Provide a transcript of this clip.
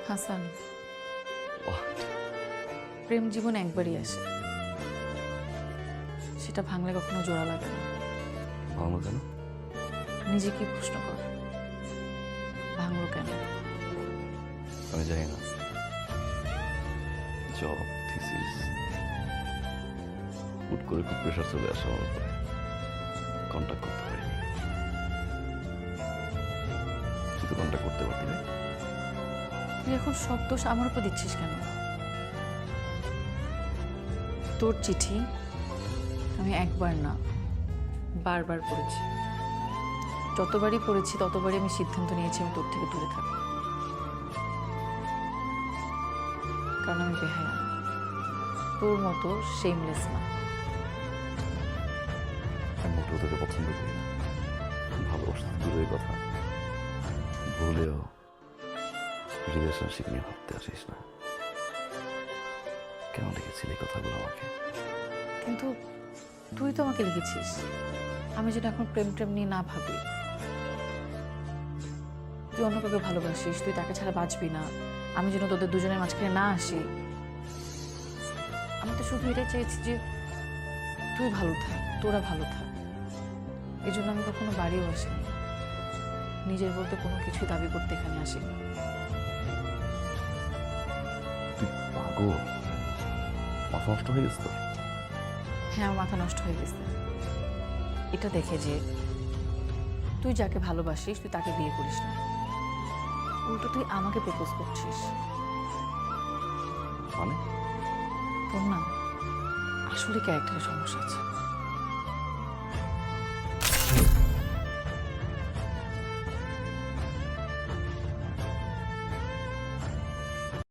Hasan, What? প্রেম জীবনে একবারই আসে, সেটা ভাঙলে কখনো জোড়া লাগে না। ভাঙলো কেন? নিজেকে প্রশ্ন কর, ভাঙলো কেন? আমি জানি না। জব, থিসিস, হুট করে খুব প্রেশার চলে আসে আমার উপরে, কন্ট্যাক্ট করতে পারিনি। তুই তো কন্ট্যাক্ট করতে পারতি না। তুই এখন সব দোষ আমার উপর দিচ্ছিস কেন? তোর চিঠি আমি একবার না বারবার পড়েছি। যতবারই পড়েছি ততবারই আমি সিদ্ধান্ত নিয়েছি আমি তোর থেকে দূরে থাকবো, কারণ আমি বেহায়া না, তোর মতো শেমলেস না। আমি মোটেও তোকে পছন্দ করি না, ভালোবাসা তো দূরের কথা, ভুলেও রিলেশনশিপ নিয়ে ভাবতে আসিস না। কেন লিখেছিলি এই কথাগুলো আমাকে? কিন্তু তুই তো আমাকে লিখেছিস আমি যেন এখন প্রেম প্রেম নিয়ে না ভাবি। তুই অন্য কাউকে ভালোবাসিস, তুই তাকে ছাড়া বাঁচবি না, আমি যেন তোদের দুজনের মাঝখানে না আসি। আমি তো শুধু এটাই চাইছি যে তুই ভালো থাক, তোরা ভালো থাক। এই জন্য আমি কখনো বাড়িও আসিনি, নিজের বলতে কোনো কিছু দাবি করতে এখানে আসিনি। তুই পাগল, মাথা নষ্ট হয়ে গেছে তোর? হ্যাঁ, আমার মাথা নষ্ট হয়ে গেছে এটা দেখে যে তুই যাকে ভালোবাসিস তুই তাকে বিয়ে করিস না, উল্টো তুই আমাকে প্রপোজ করছিস। মানে তোর না আসলে ক্যারেক্টারের সমস্যা আছে।